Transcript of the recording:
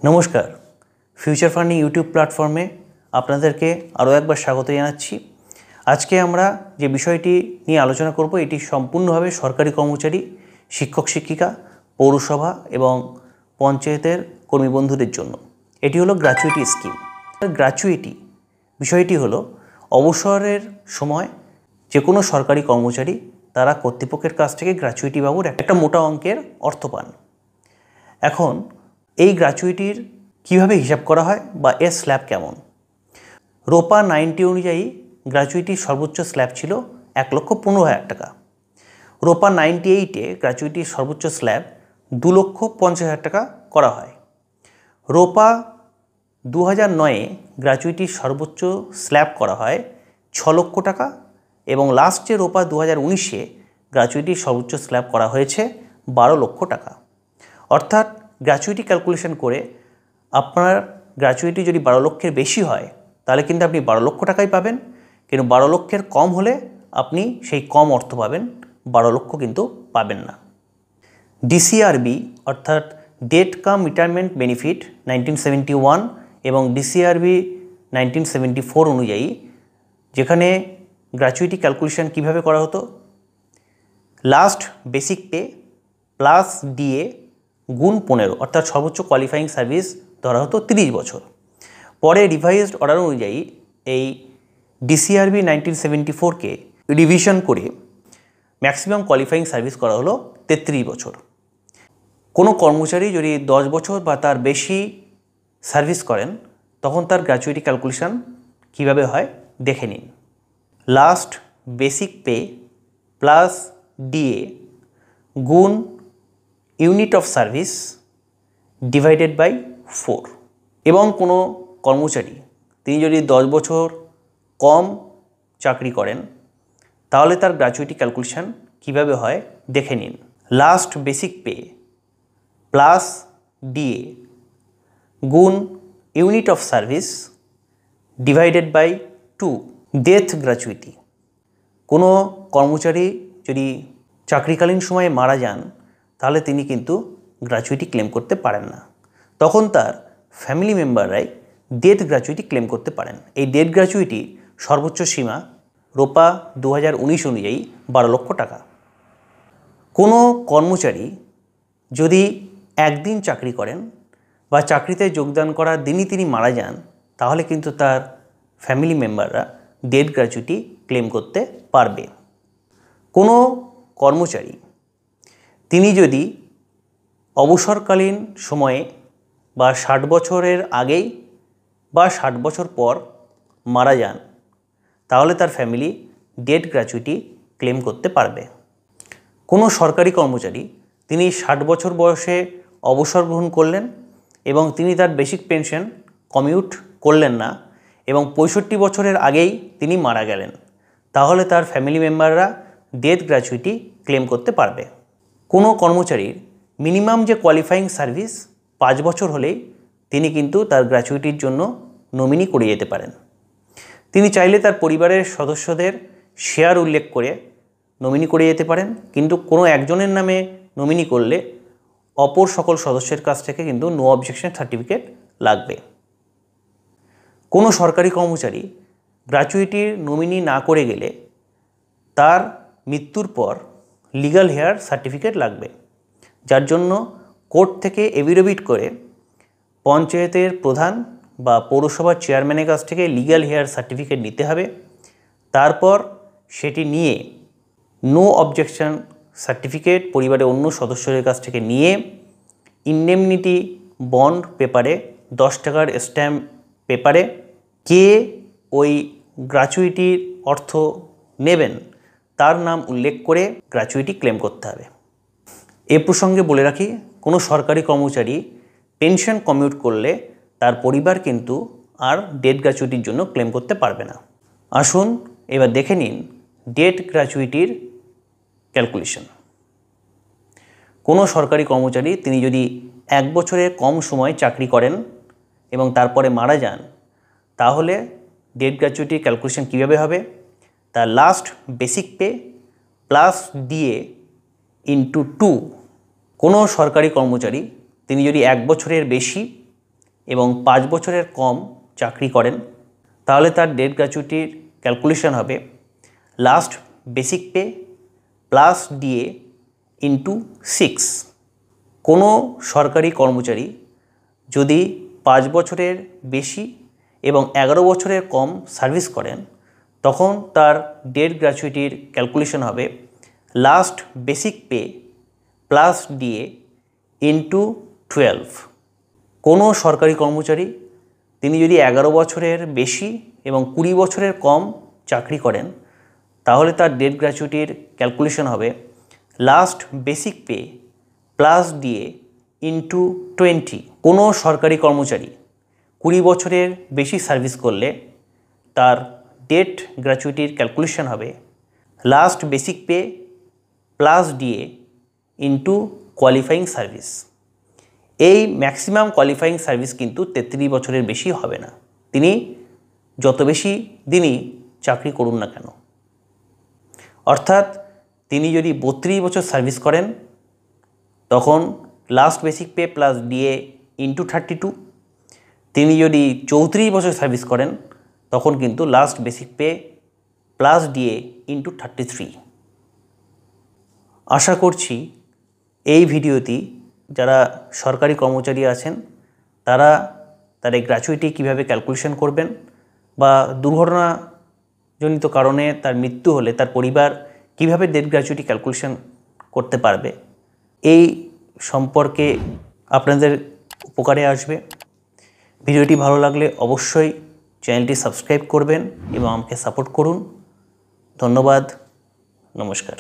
নমস্কার, future funding YouTube প্ল্যাটফর্মে আপনাদেরকে আরও একবার স্বাগত জানাচ্ছি। আজকে আমরা যে বিষয়টি নিয়ে আলোচনা করব এটি সম্পূর্ণভাবে সরকারি কর্মচারী, শিক্ষক শিক্ষিকা, পৌরসভা এবং পঞ্চায়েতের কর্মী বন্ধুদের জন্য। এটি হলো গ্র্যাচুইটি স্কিম। গ্র্যাচুইটি বিষয়টি হলো অবসরের সময় যে কোনো সরকারি কর্মচারী তারা কর্তৃপক্ষের কাছ থেকে গ্র্যাচুইটি বাবুর একটা মোটা অঙ্কের অর্থ পান। এখন এই গ্র্যাচুইটির কীভাবে হিসাব করা হয় বা এর স্ল্যাব কেমন? রোপা 90 অনুযায়ী গ্র্যাচুইটির সর্বোচ্চ স্ল্যাব ছিল 1,15,000 টাকা। রোপা 98-এ গ্র্যাচুইটির সর্বোচ্চ স্ল্যাব 2,50,000 টাকা করা হয়। রোপা 2009-এ গ্র্যাচুইটির সর্বোচ্চ স্ল্যাব করা হয় 6 লক্ষ টাকা এবং লাস্ট যে রোপা 2019-এ গ্র্যাচুইটির সর্বোচ্চ স্ল্যাব করা হয়েছে 12 লক্ষ টাকা। অর্থাৎ গ্র্যাচুইটি ক্যালকুলেশন করে আপনার গ্র্যাচুইটি যদি 12 লক্ষের বেশি হয় তাহলে কিন্তু আপনি 12 লক্ষ টাকাই পাবেন, কিন্তু 12 লক্ষের কম হলে আপনি সেই কম অর্থ পাবেন, 12 লক্ষ কিন্তু পাবেন না। ডিসিআরবি অর্থাৎ ডেথ কাম রিটায়ারমেন্ট বেনিফিট 1971 এবং ডিসিআরবি 1974 অনুযায়ী যেখানে গ্র্যাচুইটি ক্যালকুলেশন কিভাবে করা হতো, last basic pay plus DA গুণ 15 অর্থাৎ সর্বোচ্চ কোয়ালিফাইং সার্ভিস ধরা হতো 30 বছর। পরে রিভাইজড অর্ডার অনুযায়ী এই ডিসিআরবি 1974-কে রিভিশন করে ম্যাক্সিমাম কোয়ালিফাইং সার্ভিস করা হলো 33 বছর। কোনো কর্মচারী যদি 10 বছর বা তার বেশি সার্ভিস করেন তখন তার গ্র্যাচুইটি ক্যালকুলেশন কিভাবে হয় দেখে নিন। Last basic pay plus DA গুণ unit of service divided by 4। এবং কোনো কর্মচারী তিনি যদি 10 বছর কম চাকরি করেন তাহলে তার গ্র্যাচুইটি ক্যালকুলেশন কিভাবে হয় দেখে নিন। Last basic pay plus DA গুণ unit of service divided by 2। Death gratuity, কোনো কর্মচারী যদি চাকরিকালীন সময়ে মারা যান তাহলে তিনি কিন্তু গ্র্যাচুইটি ক্লেম করতে পারেন না, তখন তার ফ্যামিলি মেম্বাররাই ডেথ গ্র্যাচুইটি ক্লেম করতে পারেন। এই ডেথ গ্র্যাচুইটি সর্বোচ্চ সীমা রোপা 2019 অনুযায়ী 12 লক্ষ টাকা। কোনো কর্মচারী যদি একদিন চাকরি করেন বা চাকরিতে যোগদান করার দিনই তিনি মারা যান তাহলে কিন্তু তার ফ্যামিলি মেম্বাররা ডেথ গ্র্যাচুইটি ক্লেম করতে পারবে। কোনো কর্মচারী তিনি যদি অবসরকালীন সময়ে বা 60 বছরের আগেই বা 60 বছর পর মারা যান তাহলে তার ফ্যামিলি ডেথ গ্র্যাচুইটি ক্লেম করতে পারবে। কোনো সরকারি কর্মচারী তিনি 60 বছর বয়সে অবসর গ্রহণ করলেন এবং তিনি তার বেসিক পেনশন কমিউট করলেন না এবং 65 বছরের আগেই তিনি মারা গেলেন তাহলে তার ফ্যামিলি মেম্বাররা ডেথ গ্র্যাচুইটি ক্লেম করতে পারবে। কোনো কর্মচারীর মিনিমাম যে কোয়ালিফাইং সার্ভিস 5 বছর হলেই তিনি কিন্তু তার গ্র্যাচুইটির জন্য নমিনি করে যেতে পারেন। তিনি চাইলে তার পরিবারের সদস্যদের শেয়ার উল্লেখ করে নমিনি করে যেতে পারেন, কিন্তু কোনো একজনের নামে নমিনি করলে অপর সকল সদস্যের কাছ থেকে কিন্তু নো অবজেকশন সার্টিফিকেট লাগবে। কোনো সরকারি কর্মচারী গ্র্যাচুইটির নমিনি না করে গেলে তার মৃত্যুর পর লিগ্যাল হেয়ার সার্টিফিকেট লাগবে, যার জন্য কোর্ট থেকে এফিডেভিট করে পঞ্চায়েতের প্রধান বা পৌরসভার চেয়ারম্যানের কাছ থেকে লিগ্যাল হেয়ার সার্টিফিকেট নিতে হবে। তারপর সেটি নিয়ে নো অবজেকশন সার্টিফিকেট পরিবারের অন্য সদস্যদের কাছ থেকে নিয়ে ইনডেমনিটি বন্ড পেপারে 10 টাকার স্ট্যাম্প পেপারে কে ওই গ্র্যাচুইটির অর্থ নেবেন তার নাম উল্লেখ করে গ্র্যাচুইটি ক্লেম করতে হবে। এ প্রসঙ্গে বলে রাখি, কোনো সরকারি কর্মচারী পেনশন কমিউট করলে তার পরিবার কিন্তু আর ডেথ গ্র্যাচুইটির জন্য ক্লেম করতে পারবে না। আসুন এবার দেখে নিন ডেথ গ্র্যাচুইটির ক্যালকুলেশন। কোনো সরকারি কর্মচারী তিনি যদি 1 বছরের কম সময় চাকরি করেন এবং তারপরে মারা যান তাহলে ডেথ গ্র্যাচুইটির ক্যালকুলেশন কীভাবে হবে, তার last basic pay plus DA into 2। কোনো সরকারি কর্মচারী তিনি যদি 1 বছরের বেশি এবং 5 বছরের কম চাকরি করেন, তাহলে তার ডেট গ্র্যাচুইটির ক্যালকুলেশন হবে last basic pay plus DA into 6। কোনো সরকারি কর্মচারী যদি 5 বছরের বেশি এবং 11 বছরের কম সার্ভিস করেন, তখন তার ডেট গ্র্যাচুইটির ক্যালকুলেশন হবে last basic pay plus DA into 12। কোনো সরকারি কর্মচারী তিনি যদি 11 বছরের বেশি এবং 20 বছরের কম চাকরি করেন, তাহলে তার ডেট গ্র্যাচুইটির ক্যালকুলেশন হবে last basic pay plus DA into 20। কোনো সরকারি কর্মচারী 20 বছরের বেশি সার্ভিস করলে তার ডেট গ্র্যাচুইটির ক্যালকুলেশন হবে last basic pay plus DA into qualifying service. এই ম্যাক্সিমাম কোয়ালিফাইং সার্ভিস কিন্তু 33 বছরের বেশি হবে না, তিনি যত বেশি দিনই চাকরি করুন না কেন। অর্থাৎ তিনি যদি 32 বছর সার্ভিস করেন, তখন last basic pay plus DA into 32। তিনি যদি 34 বছর সার্ভিস করেন, তখন কিন্তু last basic pay plus DA into 33। আশা করছি এই ভিডিওটি যারা সরকারি কর্মচারী আছেন তারা তার এই গ্র্যাচুইটি কীভাবে ক্যালকুলেশন করবেন, বা দুর্ঘটনাজনিত কারণে তার মৃত্যু হলে তার পরিবার কীভাবে ডেট গ্র্যাচুইটি ক্যালকুলেশন করতে পারবে, এই সম্পর্কে আপনাদের উপকারে আসবে। ভিডিওটি ভালো লাগলে অবশ্যই চ্যানেলটি সাবস্ক্রাইব করবেন এবং আমাকে সাপোর্ট করুন। ধন্যবাদ, নমস্কার।